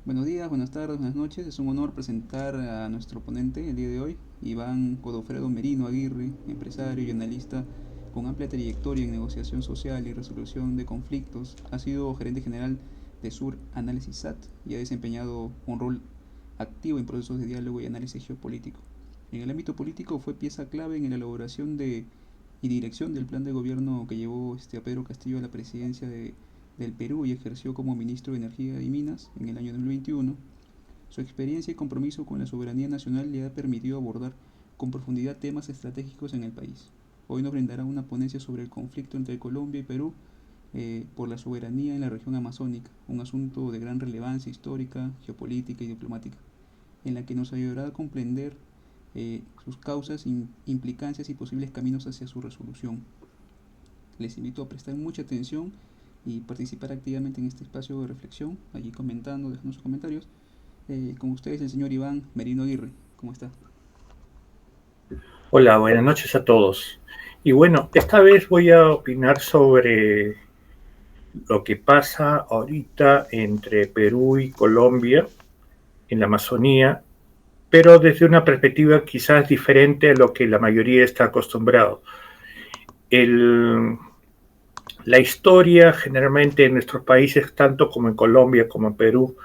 Buenos días, buenas tardes, buenas noches. Es un honor presentar a nuestro ponente el día de hoy, Iván Godofredo Merino Aguirre, empresario y analista con amplia trayectoria en negociación social y resolución de conflictos. Ha sido gerente general de Sur Análisis SAT y ha desempeñado un rol activo en procesos de diálogo y análisis geopolítico. En el ámbito político fue pieza clave en la elaboración y dirección del plan de gobierno que llevó a Pedro Castillo a la presidencia del Perú y ejerció como ministro de Energía y Minas en el año 2021. Su experiencia y compromiso con la soberanía nacional le ha permitido abordar con profundidad temas estratégicos en el país. Hoy nos brindará una ponencia sobre el conflicto entre Colombia y Perú por la soberanía en la región amazónica, un asunto de gran relevancia histórica, geopolítica y diplomática, en la que nos ayudará a comprender sus causas, implicancias y posibles caminos hacia su resolución. Les invito a prestar mucha atención y participar activamente en este espacio de reflexión, allí comentando, dejando sus comentarios. Con ustedes el señor Iván Merino Aguirre. ¿Cómo está? Hola, buenas noches a todos. Y bueno, esta vez voy a opinar sobre lo que pasa ahorita entre Perú y Colombia en la Amazonía, pero desde una perspectiva quizás diferente a lo que la mayoría está acostumbrado. El, la historia generalmente en nuestros países, tanto como en Colombia como en Perú,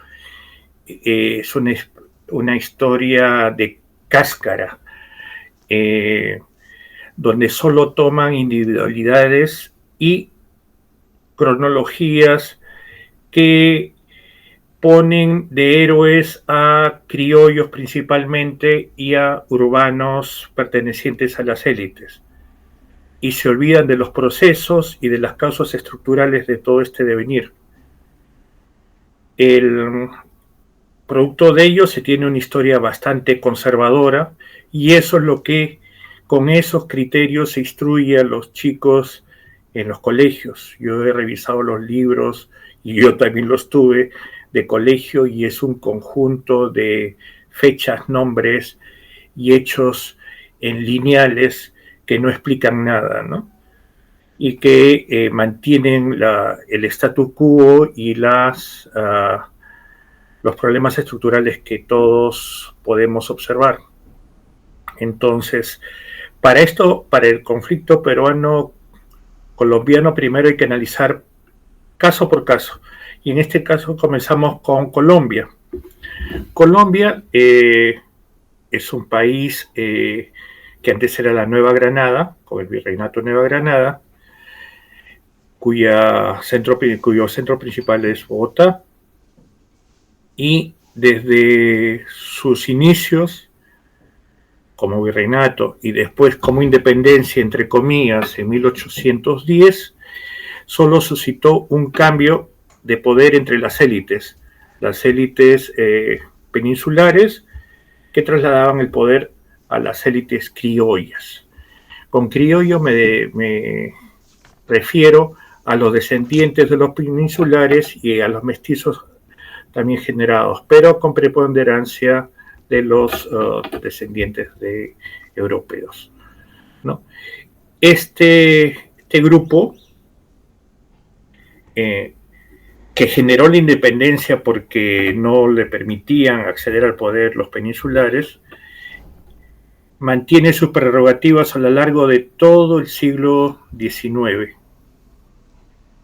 es una historia de cáscara, eh, donde solo toman individualidades y cronologías que ponen de héroes a criollos principalmente y a urbanos pertenecientes a las élites. Y se olvidan de los procesos y de las causas estructurales de todo este devenir. El producto de ello se tiene una historia bastante conservadora y eso es lo que con esos criterios se instruye a los chicos en los colegios. Yo he revisado los libros y yo también los tuve de colegio y es un conjunto de fechas, nombres y hechos en lineales que no explican nada, ¿no? Y que mantienen el status quo y los problemas estructurales que todos podemos observar. Entonces, para el conflicto peruano-colombiano, primero hay que analizar caso por caso. Y en este caso comenzamos con Colombia. Colombia es un país que antes era la Nueva Granada, con el Virreinato de Nueva Granada, cuyo centro principal es Bogotá, y desde sus inicios como virreinato y después como independencia, entre comillas, en 1810, solo suscitó un cambio de poder entre las élites peninsulares que trasladaban el poder a las élites criollas. Con criollo me refiero a los descendientes de los peninsulares y a los mestizos también generados, pero con preponderancia de los descendientes de europeos, ¿no? Este grupo eh, que generó la independencia porque no le permitían acceder al poder los peninsulares, mantiene sus prerrogativas a lo largo de todo el siglo XIX.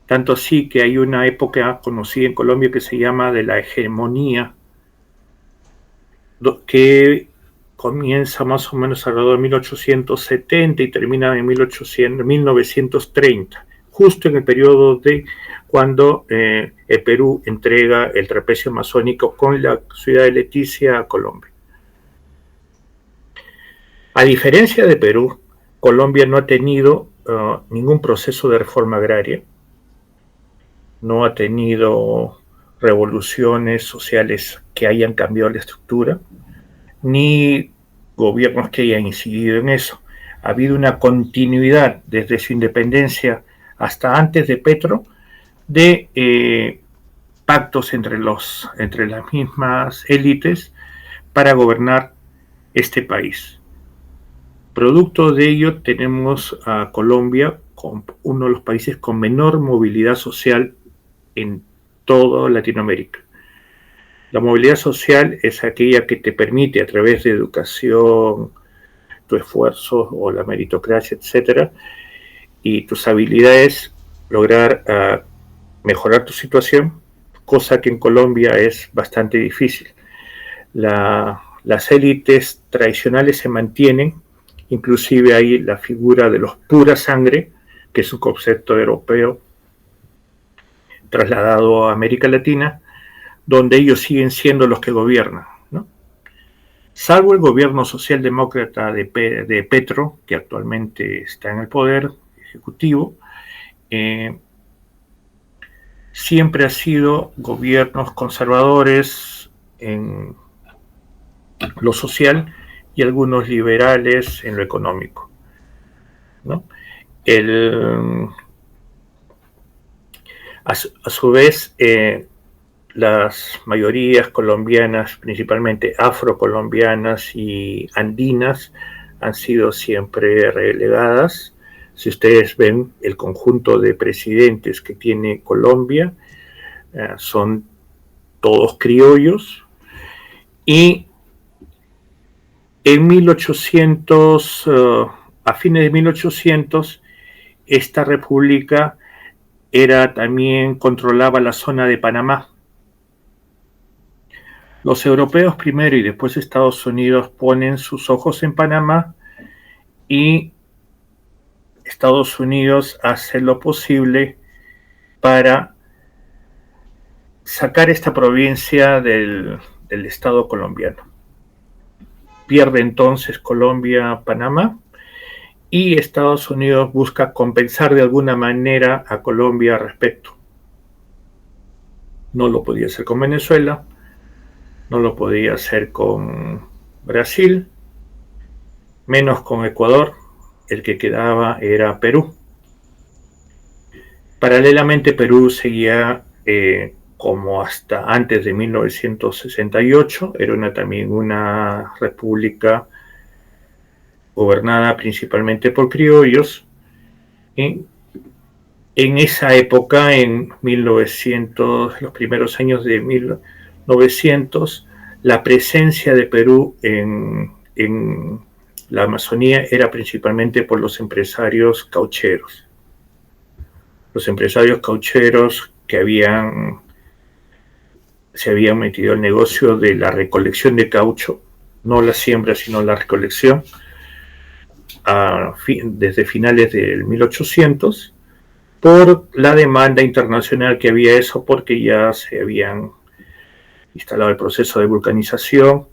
Tanto así que hay una época conocida en Colombia que se llama de la hegemonía, que comienza más o menos alrededor de 1870 y termina en 1930, justo en el periodo de cuando el Perú entrega el trapecio amazónico con la ciudad de Leticia a Colombia. A diferencia de Perú, Colombia no ha tenido ningún proceso de reforma agraria, no ha tenido revoluciones sociales que hayan cambiado la estructura, ni gobiernos que hayan incidido en eso. Ha habido una continuidad desde su independencia hasta antes de Petro de pactos entre las mismas élites para gobernar este país. Producto de ello tenemos a Colombia como uno de los países con menor movilidad social en toda Latinoamérica. La movilidad social es aquella que te permite, a través de educación, tu esfuerzo o la meritocracia, etcétera, y tus habilidades, lograr mejorar tu situación, cosa que en Colombia es bastante difícil. Las élites tradicionales se mantienen, inclusive hay la figura de los pura sangre, que es un concepto europeo trasladado a América Latina, donde ellos siguen siendo los que gobiernan, ¿no? Salvo el gobierno socialdemócrata de Petro, que actualmente está en el poder ejecutivo, siempre ha sido gobiernos conservadores en lo social y algunos liberales en lo económico, ¿no? A su vez, las mayorías colombianas, principalmente afrocolombianas y andinas, han sido siempre relegadas. Si ustedes ven el conjunto de presidentes que tiene Colombia, son todos criollos. Y en 1800, a fines de 1800, esta república también controlaba la zona de Panamá. Los europeos primero y después Estados Unidos ponen sus ojos en Panamá y Estados Unidos hace lo posible para sacar esta provincia del Estado colombiano. Pierde entonces Colombia, Panamá, y Estados Unidos busca compensar de alguna manera a Colombia al respecto. No lo podía hacer con Venezuela, no lo podía hacer con Brasil, menos con Ecuador. El que quedaba era Perú. Paralelamente, Perú seguía como hasta antes de 1968, era también una república gobernada principalmente por criollos. En esa época, en 1900, los primeros años de 1900, la presencia de Perú en la Amazonía era principalmente por los empresarios caucheros. Los empresarios caucheros que se habían metido al negocio de la recolección de caucho, no la siembra, sino la recolección, desde finales del 1800, por la demanda internacional que había eso, porque ya se habían instalado el proceso de vulcanización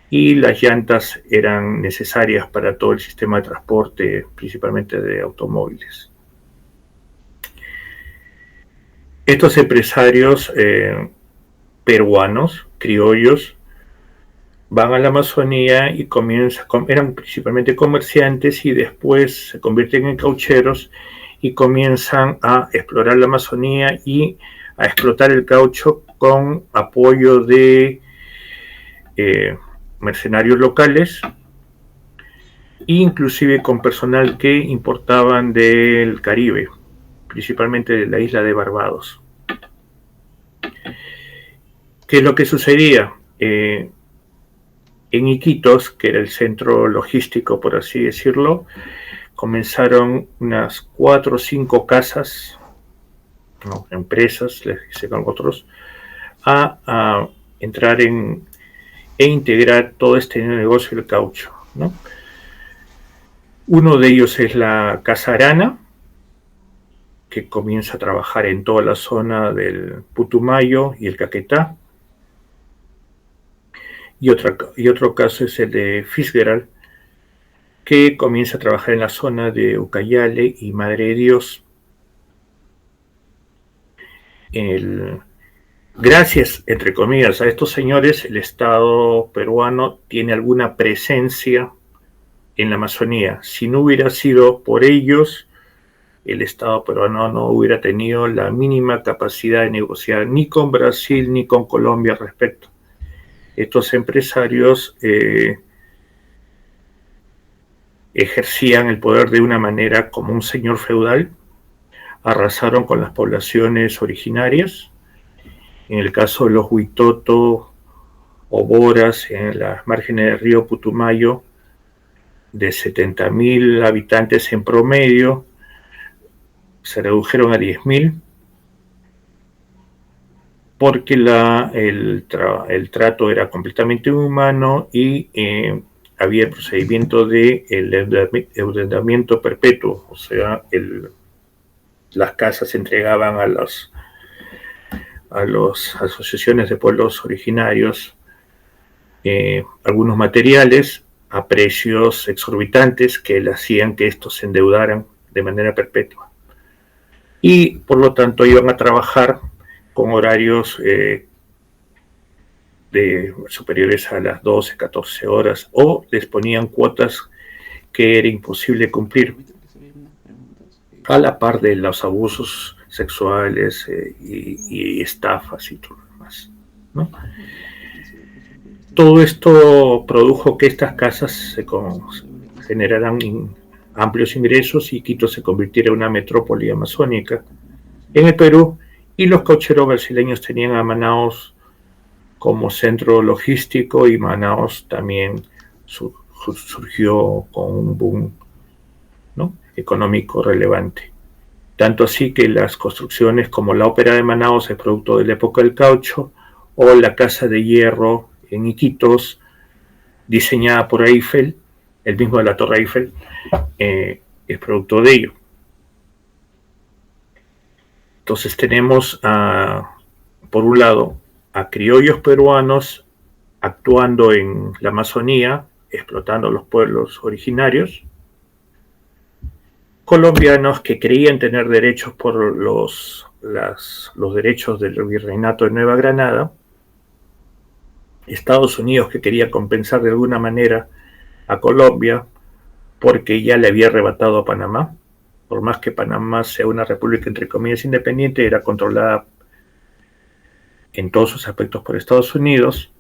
y las llantas eran necesarias para todo el sistema de transporte, principalmente de automóviles. Estos empresarios peruanos, criollos, van a la Amazonía y eran principalmente comerciantes y después se convierten en caucheros y comienzan a explorar la Amazonía y a explotar el caucho con apoyo de mercenarios locales, inclusive con personal que importaban del Caribe, principalmente de la isla de Barbados. ¿Qué es lo que sucedía? En Iquitos, que era el centro logístico, por así decirlo, comenzaron unas 4 o 5 casas, empresas, les dicen otros, a entrar e integrar todo este negocio del caucho, ¿no? Uno de ellos es la Casa Arana, que comienza a trabajar en toda la zona del Putumayo y el Caquetá. Y otro caso es el de Fitzgerald, que comienza a trabajar en la zona de Ucayale y Madre de Dios. Gracias, entre comillas, a estos señores, el Estado peruano tiene alguna presencia en la Amazonía. Si no hubiera sido por ellos, el Estado peruano no hubiera tenido la mínima capacidad de negociar ni con Brasil ni con Colombia al respecto. Estos empresarios ejercían el poder de una manera como un señor feudal, arrasaron con las poblaciones originarias. En el caso de los Huitoto o boras en las márgenes del río Putumayo de 70.000 habitantes en promedio se redujeron a 10.000 porque el trato era completamente inhumano y había el procedimiento de endeudamiento perpetuo, o sea, las casas se entregaban a las asociaciones de pueblos originarios algunos materiales a precios exorbitantes que le hacían que estos se endeudaran de manera perpetua. Y por lo tanto iban a trabajar con horarios superiores a las 12, 14 horas o les ponían cuotas que era imposible cumplir, a la par de los abusos sexuales y estafas y todo lo demás, ¿no? Todo esto produjo que estas casas generaran amplios ingresos y Quito se convirtiera en una metrópoli amazónica en el Perú, y los caucheros brasileños tenían a Manaos como centro logístico, y Manaos también surgió con un boom, ¿no?, económico relevante. Tanto así que las construcciones como la Ópera de Manaos es producto de la época del caucho, o la Casa de Hierro en Iquitos, diseñada por Eiffel, el mismo de la Torre Eiffel, es producto de ello. Entonces tenemos, por un lado, a criollos peruanos actuando en la Amazonía, explotando los pueblos originarios, colombianos que creían tener derechos por los derechos del virreinato de Nueva Granada, Estados Unidos que quería compensar de alguna manera a Colombia porque ya le había arrebatado a Panamá. Por más que Panamá sea una república entre comillas independiente, era controlada en todos sus aspectos por Estados Unidos.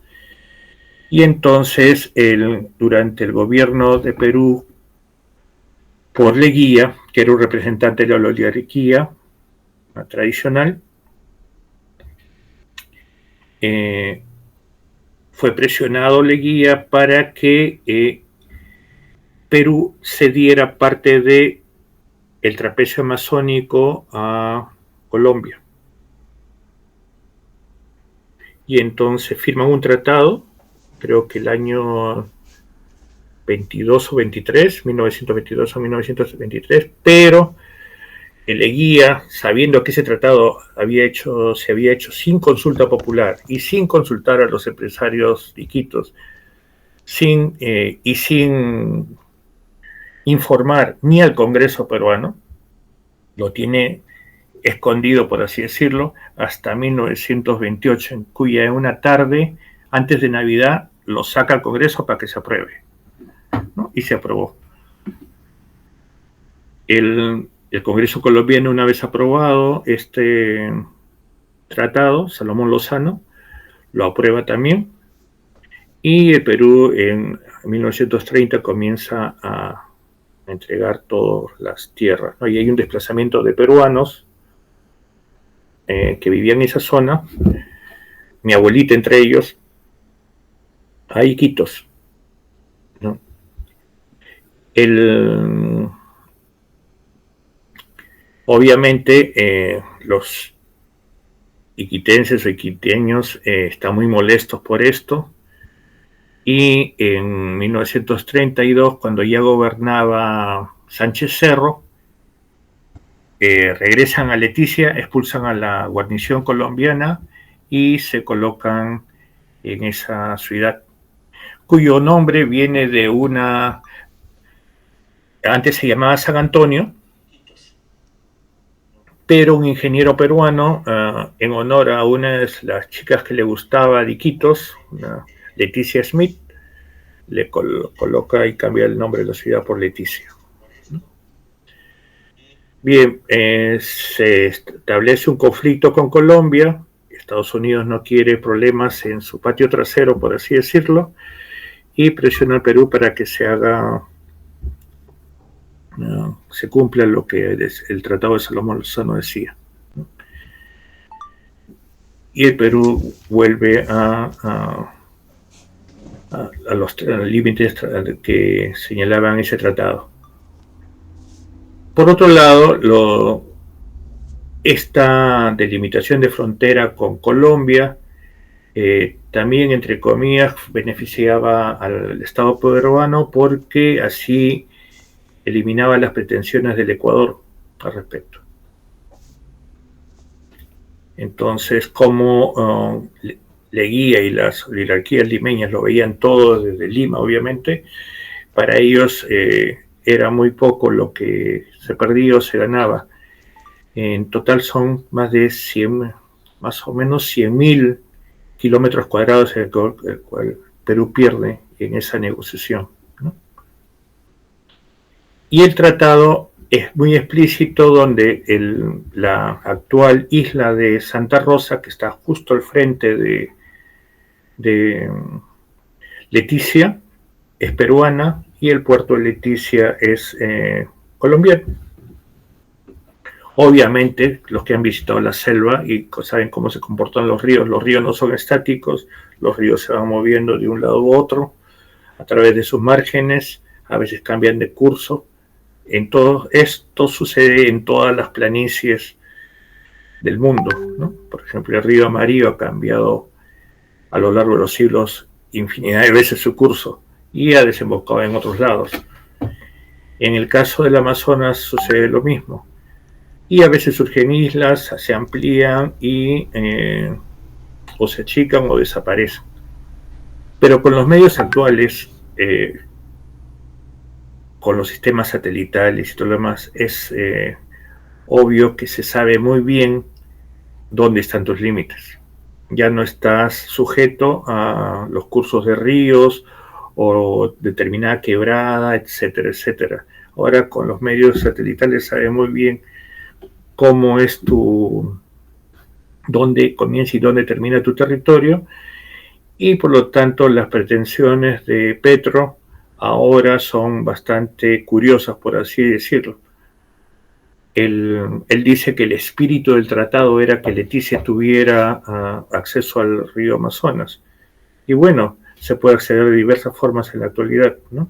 Y entonces durante el gobierno de Perú por Leguía, que era un representante de la oligarquía tradicional, fue presionado Leguía para que Perú cediera parte de el trapecio amazónico a Colombia. Y entonces firman un tratado, creo que el año 22 o 23, 1922 o 1923, pero Leguía, sabiendo que ese tratado se había hecho sin consulta popular y sin consultar a los empresarios iquitos, sin informar ni al Congreso peruano, lo tiene escondido, por así decirlo, hasta 1928, en cuya en una tarde, antes de Navidad, lo saca al Congreso para que se apruebe, ¿no? Y se aprobó. El Congreso colombiano, una vez aprobado este tratado, Salomón Lozano lo aprueba también, y el Perú en 1930 comienza a entregar todas las tierras, ¿no? Y hay un desplazamiento de peruanos que vivían en esa zona, mi abuelita entre ellos, a Iquitos, ¿no? Obviamente los iquitenses o iquiteños están muy molestos por esto, y en 1932, cuando ya gobernaba Sánchez Cerro, regresan a Leticia, expulsan a la guarnición colombiana y se colocan en esa ciudad, cuyo nombre viene de antes se llamaba San Antonio, pero un ingeniero peruano, en honor a una de las chicas que le gustaba de Iquitos, Leticia Smith, le coloca y cambia el nombre de la ciudad por Leticia. Bien, se establece un conflicto con Colombia. Estados Unidos no quiere problemas en su patio trasero, por así decirlo, y presiona al Perú para que se cumpla lo que el Tratado de Salomón Lozano decía. Y el Perú vuelve a a los límites que señalaban ese tratado. Por otro lado, esta delimitación de frontera con Colombia también, entre comillas, beneficiaba al Estado peruano porque así eliminaba las pretensiones del Ecuador al respecto. Entonces, como Leguía y las oligarquías limeñas lo veían todo desde Lima, obviamente, para ellos era muy poco lo que se perdía o se ganaba. En total son más o menos 100.000 kilómetros cuadrados el cual Perú pierde en esa negociación, ¿no? Y el tratado es muy explícito, donde la actual isla de Santa Rosa, que está justo al frente de Leticia, es peruana, y el puerto de Leticia es colombiano. Obviamente, los que han visitado la selva y saben cómo se comportan los ríos no son estáticos, los ríos se van moviendo de un lado u otro a través de sus márgenes, a veces cambian de curso. Esto sucede en todas las planicies del mundo, ¿no? Por ejemplo, el río Amarillo ha cambiado a lo largo de los siglos infinidad de veces su curso y ha desembocado en otros lados. En el caso del Amazonas sucede lo mismo. Y a veces surgen islas, se amplían y o se achican o desaparecen. Pero con los medios actuales, con los sistemas satelitales y todo lo demás, es obvio que se sabe muy bien dónde están tus límites. Ya no estás sujeto a los cursos de ríos o determinada quebrada, etcétera, etcétera. Ahora con los medios satelitales sabe muy bien cómo es dónde comienza y dónde termina tu territorio, y por lo tanto las pretensiones de Petro ahora son bastante curiosas, por así decirlo. Él dice que el espíritu del tratado era que Leticia tuviera acceso al río Amazonas. Y bueno, se puede acceder de diversas formas en la actualidad, ¿no?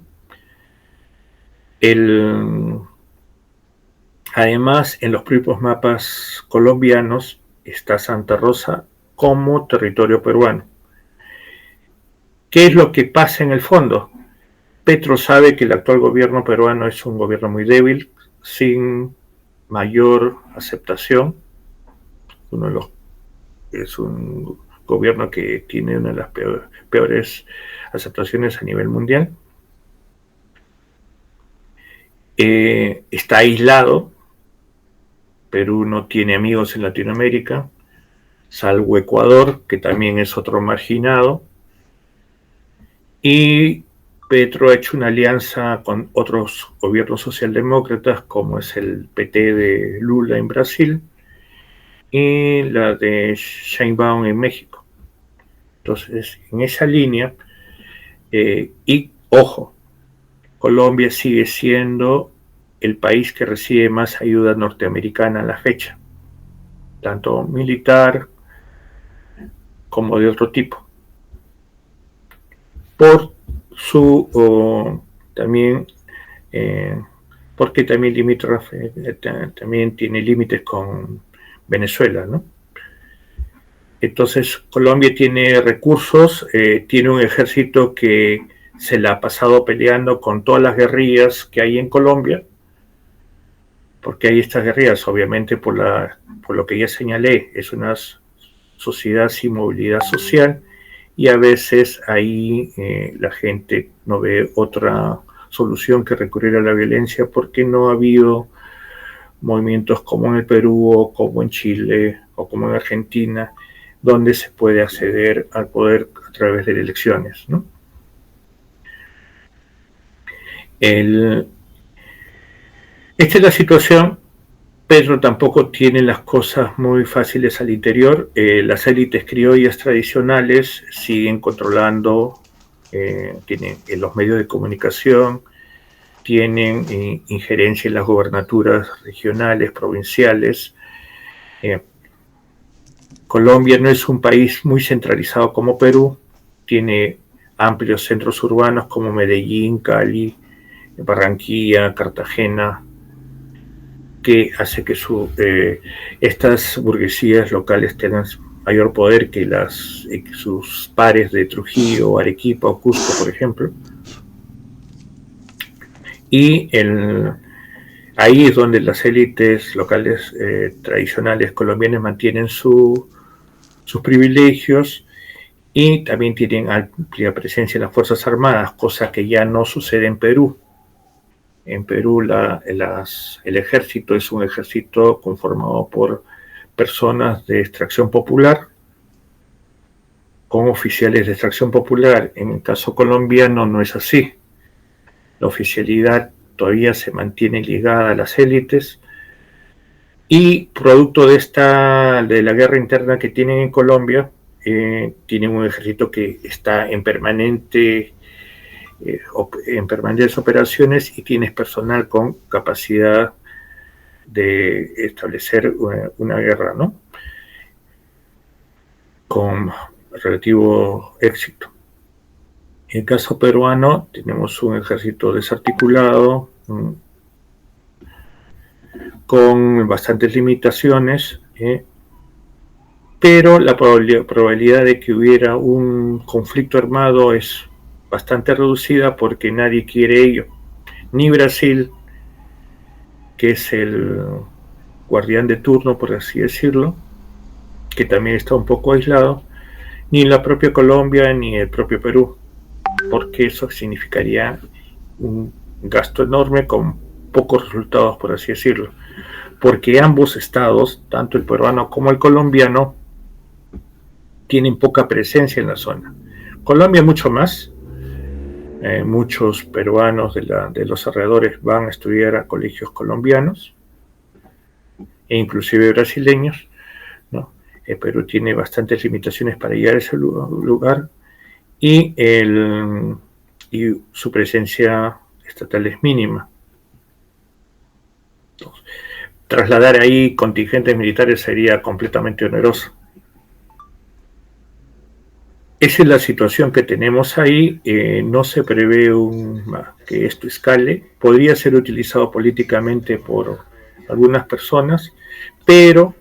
Además, en los propios mapas colombianos está Santa Rosa como territorio peruano. ¿Qué es lo que pasa en el fondo? Petro sabe que el actual gobierno peruano es un gobierno muy débil, sin mayor aceptación. Es un gobierno que tiene una de las peores aceptaciones a nivel mundial. Está aislado. Perú no tiene amigos en Latinoamérica, salvo Ecuador, que también es otro marginado. Y Petro ha hecho una alianza con otros gobiernos socialdemócratas, como es el PT de Lula en Brasil y la de Sheinbaum en México. Entonces, en esa línea, y ojo, Colombia sigue siendo el país que recibe más ayuda norteamericana a la fecha, tanto militar como de otro tipo, por también porque también también tiene límites con Venezuela, ¿no? Entonces Colombia tiene recursos, tiene un ejército que se la ha pasado peleando con todas las guerrillas que hay en Colombia, porque hay estas guerrillas, obviamente por lo que ya señalé, es una sociedad sin movilidad social, y a veces ahí la gente no ve otra solución que recurrir a la violencia, porque no ha habido movimientos como en el Perú o como en Chile o como en Argentina, donde se puede acceder al poder a través de elecciones, ¿no? Esta es la situación. Pedro tampoco tiene las cosas muy fáciles al interior. Las élites criollas tradicionales siguen controlando, tienen en los medios de comunicación, tienen injerencia en las gobernaturas regionales, provinciales. Colombia no es un país muy centralizado como Perú, tiene amplios centros urbanos como Medellín, Cali, Barranquilla, Cartagena, que hace que estas burguesías locales tengan mayor poder que sus pares de Trujillo, Arequipa o Cusco, por ejemplo. Y ahí es donde las élites locales tradicionales colombianas mantienen sus privilegios y también tienen amplia presencia en las Fuerzas Armadas, cosa que ya no sucede en Perú. En Perú el ejército es un ejército conformado por personas de extracción popular, con oficiales de extracción popular. En el caso colombiano no es así. La oficialidad todavía se mantiene ligada a las élites y producto de la guerra interna que tienen en Colombia, tienen un ejército que está en permanentes operaciones y tienes personal con capacidad de establecer una guerra, ¿no? Con relativo éxito. En el caso peruano tenemos un ejército desarticulado, con bastantes limitaciones, pero la probabilidad de que hubiera un conflicto armado es bastante reducida porque nadie quiere ello. Ni Brasil, que es el guardián de turno, por así decirlo, que también está un poco aislado, ni la propia Colombia ni el propio Perú, porque eso significaría un gasto enorme con pocos resultados, por así decirlo, porque ambos estados, tanto el peruano como el colombiano, tienen poca presencia en la zona. Colombia mucho más. Muchos peruanos de los alrededores van a estudiar a colegios colombianos e inclusive brasileños, ¿no? Perú tiene bastantes limitaciones para llegar a ese lugar y su presencia estatal es mínima. Entonces, trasladar ahí contingentes militares sería completamente oneroso. Esa es la situación que tenemos ahí. No se prevé que esto escale. Podría ser utilizado políticamente por algunas personas, pero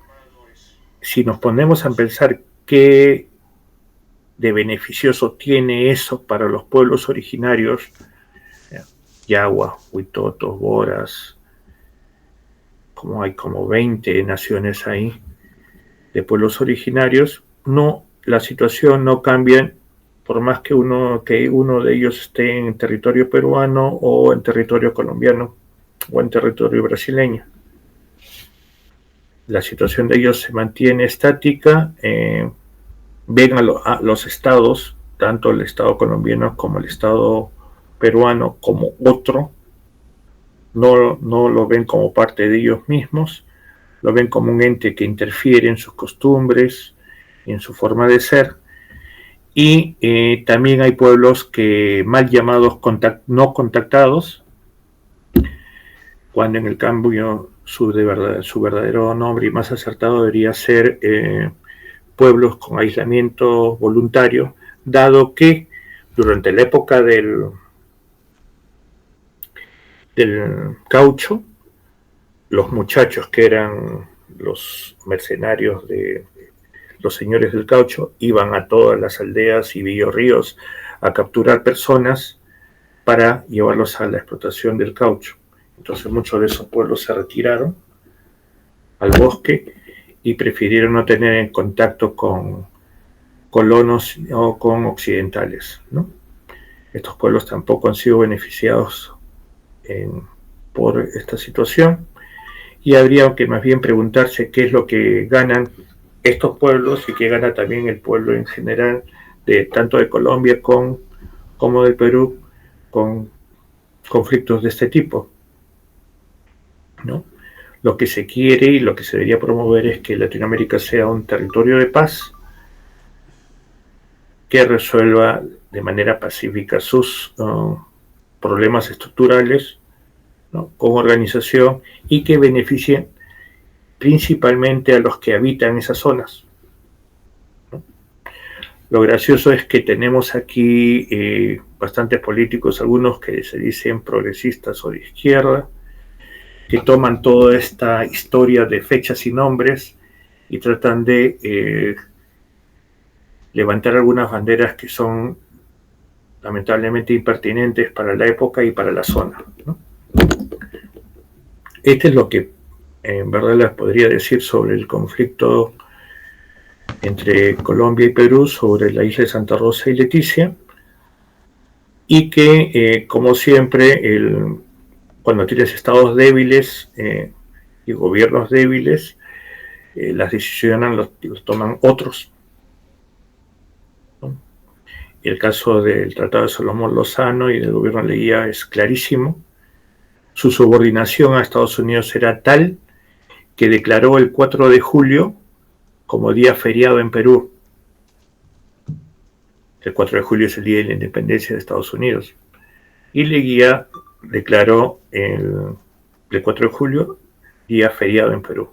si nos ponemos a pensar qué de beneficioso tiene eso para los pueblos originarios, Yagua, Huitotos, Boras, hay como 20 naciones ahí de pueblos originarios, la situación no cambia por más que uno de ellos esté en territorio peruano o en territorio colombiano o en territorio brasileño. La situación de ellos se mantiene estática. Ven a los estados, tanto el estado colombiano como el estado peruano, como otro. No lo ven como parte de ellos mismos, lo ven como un ente que interfiere en sus costumbres, en su forma de ser. Y también hay pueblos que mal llamados no contactados, cuando en el cambio su verdadero nombre y más acertado debería ser pueblos con aislamiento voluntario, dado que durante la época del caucho, los muchachos que eran los mercenarios de los señores del caucho iban a todas las aldeas y villorríos a capturar personas para llevarlos a la explotación del caucho. Entonces muchos de esos pueblos se retiraron al bosque y prefirieron no tener contacto con colonos o con occidentales, ¿no? Estos pueblos tampoco han sido beneficiados por esta situación, y habría que más bien preguntarse qué es lo que ganan estos pueblos y qué gana también el pueblo en general, tanto de Colombia como del Perú, con conflictos de este tipo, ¿no? Lo que se quiere y lo que se debería promover es que Latinoamérica sea un territorio de paz que resuelva de manera pacífica sus problemas estructurales, ¿no? Con organización, y que beneficien principalmente a los que habitan esas zonas, ¿no? Lo gracioso es que tenemos aquí bastantes políticos, algunos que se dicen progresistas o de izquierda, que toman toda esta historia de fechas y nombres y tratan de levantar algunas banderas que son lamentablemente impertinentes para la época y para la zona, ¿no? Este es lo que en verdad les podría decir sobre el conflicto entre Colombia y Perú, sobre la isla de Santa Rosa y Leticia, y que, como siempre, cuando tienes estados débiles y gobiernos débiles, las decisiones los toman otros, ¿no? El caso del Tratado de Solomón Lozano y del gobierno de Leguía es clarísimo. Su subordinación a Estados Unidos era tal que declaró el 4 de julio como día feriado en Perú. El 4 de julio es el día de la independencia de Estados Unidos. Y Leguía declaró el 4 de julio día feriado en Perú.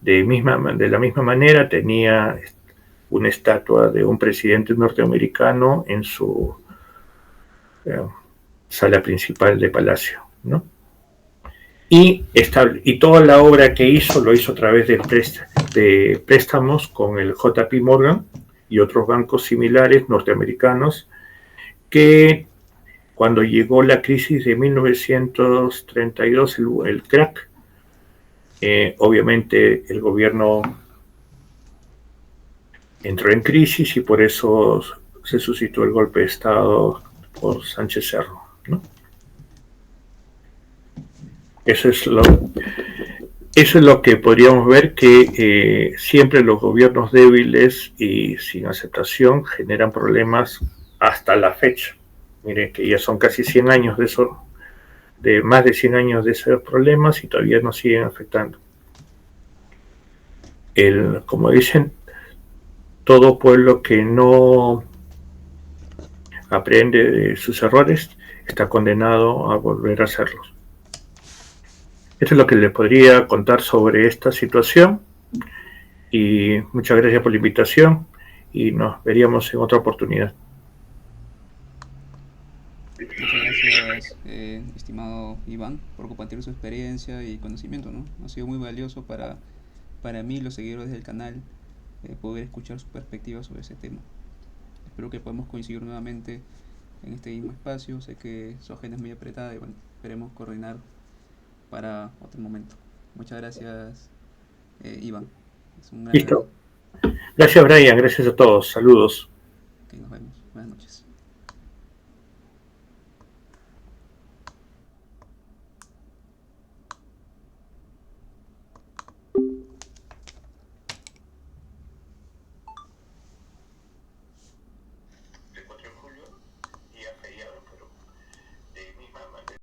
De la misma manera tenía una estatua de un presidente norteamericano en su sala principal de Palacio, ¿no? Y toda la obra que hizo lo hizo a través de préstamos con el JP Morgan y otros bancos similares norteamericanos, que cuando llegó la crisis de 1932, el crack, obviamente el gobierno entró en crisis y por eso se suscitó el golpe de Estado por Sánchez Cerro, ¿no? Eso es lo que podríamos ver, que siempre los gobiernos débiles y sin aceptación generan problemas hasta la fecha. Miren que ya son casi 100 años de eso, de más de 100 años de esos problemas y todavía nos siguen afectando. Como dicen, todo pueblo que no aprende de sus errores está condenado a volver a hacerlos. Esto es lo que les podría contar sobre esta situación y muchas gracias por la invitación y nos veríamos en otra oportunidad. Muchas gracias, estimado Iván, por compartir su experiencia y conocimiento, ¿no? Ha sido muy valioso para mí y los seguidores del canal poder escuchar su perspectiva sobre ese tema. Espero que podamos coincidir nuevamente en este mismo espacio. Sé que su agenda es muy apretada y bueno, esperemos coordinar para otro momento. Muchas gracias, Iván. Es un gran agrado. Listo. Gracias, Brian. Gracias a todos. Saludos.